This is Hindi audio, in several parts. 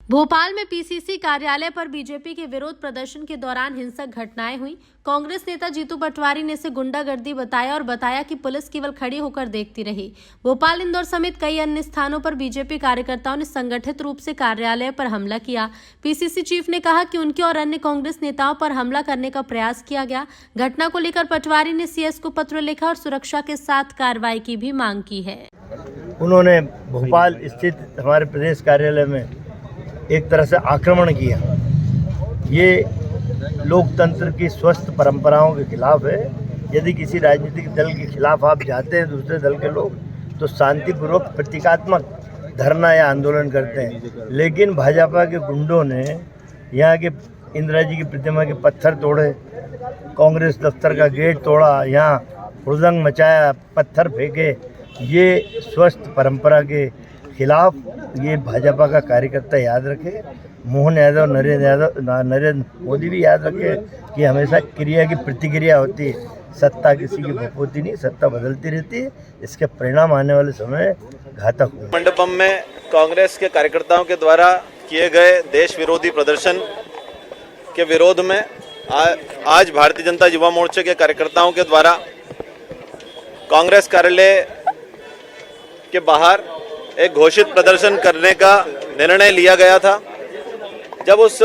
भोपाल में पीसीसी कार्यालय पर बीजेपी के विरोध प्रदर्शन के दौरान हिंसक घटनाएं हुई। कांग्रेस नेता जीतू पटवारी ने इसे गुंडागर्दी बताया और बताया कि पुलिस केवल खड़ी होकर देखती रही। भोपाल, इंदौर समेत कई अन्य स्थानों पर बीजेपी कार्यकर्ताओं ने संगठित रूप से कार्यालय पर हमला किया। पीसीसी चीफ ने कहा कि उनके और अन्य कांग्रेस नेताओं पर हमला करने का प्रयास किया गया। घटना को लेकर पटवारी ने सीएस को पत्र लिखा और सुरक्षा के साथ कार्रवाई की भी मांग की है। उन्होंने भोपाल स्थित हमारे प्रदेश कार्यालय में एक तरह से आक्रमण किया। ये लोकतंत्र की स्वस्थ परंपराओं के खिलाफ है। यदि किसी राजनीतिक दल के खिलाफ आप जाते हैं, दूसरे दल के लोग, तो शांतिपूर्वक प्रतीकात्मक धरना या आंदोलन करते हैं। लेकिन भाजपा के गुंडों ने यहाँ के इंदिरा जी की प्रतिमा के पत्थर तोड़े, कांग्रेस दफ्तर का गेट तोड़ा, यहाँ हुड़दंग मचाया, पत्थर फेंके। ये स्वस्थ परंपरा के खिलाफ ये भाजपा का कार्यकर्ता याद रखे, मोहन यादव, नरेंद्र मोदी भी याद रखे कि हमेशा क्रिया की प्रतिक्रिया होती है। सत्ता किसी की भूपोती नहीं, सत्ता बदलती रहती है। इसके परिणाम आने वाले समय घातक होंगे। मंडपम में कांग्रेस के कार्यकर्ताओं के द्वारा किए गए देश विरोधी प्रदर्शन के विरोध में आज भारतीय जनता युवा मोर्चे के कार्यकर्ताओं के द्वारा कांग्रेस कार्यालय के बाहर एक घोषित प्रदर्शन करने का निर्णय लिया गया था। जब उस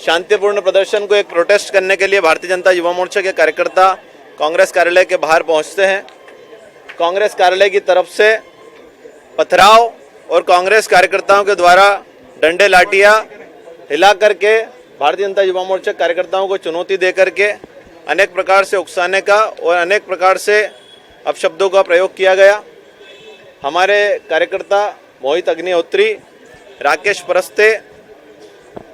शांतिपूर्ण प्रदर्शन को एक प्रोटेस्ट करने के लिए भारतीय जनता युवा मोर्चा के कार्यकर्ता कांग्रेस कार्यालय के बाहर पहुंचते हैं, कांग्रेस कार्यालय की तरफ से पथराव और कांग्रेस कार्यकर्ताओं के द्वारा डंडे लाठियां हिला करके भारतीय जनता युवा मोर्चा कार्यकर्ताओं को चुनौती दे करके अनेक प्रकार से उकसाने का और अनेक प्रकार से अपशब्दों का प्रयोग किया गया। हमारे कार्यकर्ता मोहित अग्निहोत्री, राकेश परस्ते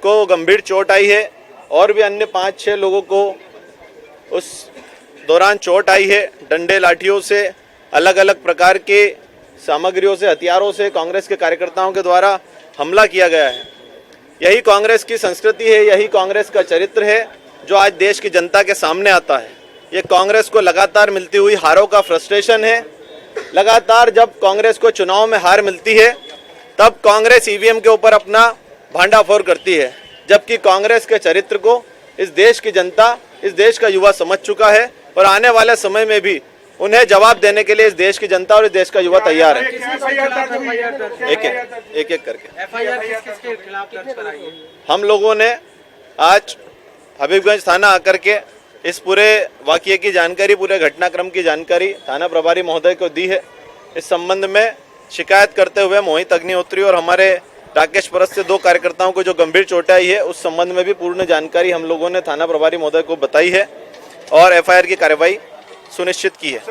को गंभीर चोट आई है और भी अन्य 5-6 लोगों को उस दौरान चोट आई है। डंडे लाठियों से, अलग अलग प्रकार के सामग्रियों से, हथियारों से कांग्रेस के कार्यकर्ताओं के द्वारा हमला किया गया है। यही कांग्रेस की संस्कृति है, यही कांग्रेस का चरित्र है जो आज देश की जनता के सामने आता है। ये कांग्रेस को लगातार मिलती हुई हारों का फ्रस्ट्रेशन है। लगातार जब कांग्रेस को चुनाव में हार मिलती है तब कांग्रेस ईवीएम के ऊपर अपना भांडाफोड़ करती है, जबकि कांग्रेस के चरित्र को इस देश की जनता, इस देश का युवा समझ चुका है और आने वाले समय में भी उन्हें जवाब देने के लिए इस देश की जनता और इस देश का युवा तैयार है। एक एक करके हम लोगों ने आज हबीबगंज थाना आकर के इस पूरे वाकये की जानकारी, पूरे घटनाक्रम की जानकारी थाना प्रभारी महोदय को दी है। इस संबंध में शिकायत करते हुए मोहित अग्निहोत्री और हमारे राकेश परस से 2 कार्यकर्ताओं को जो गंभीर चोट आई है, उस संबंध में भी पूर्ण जानकारी हम लोगों ने थाना प्रभारी महोदय को बताई है और एफआईआर की कार्रवाई सुनिश्चित की है।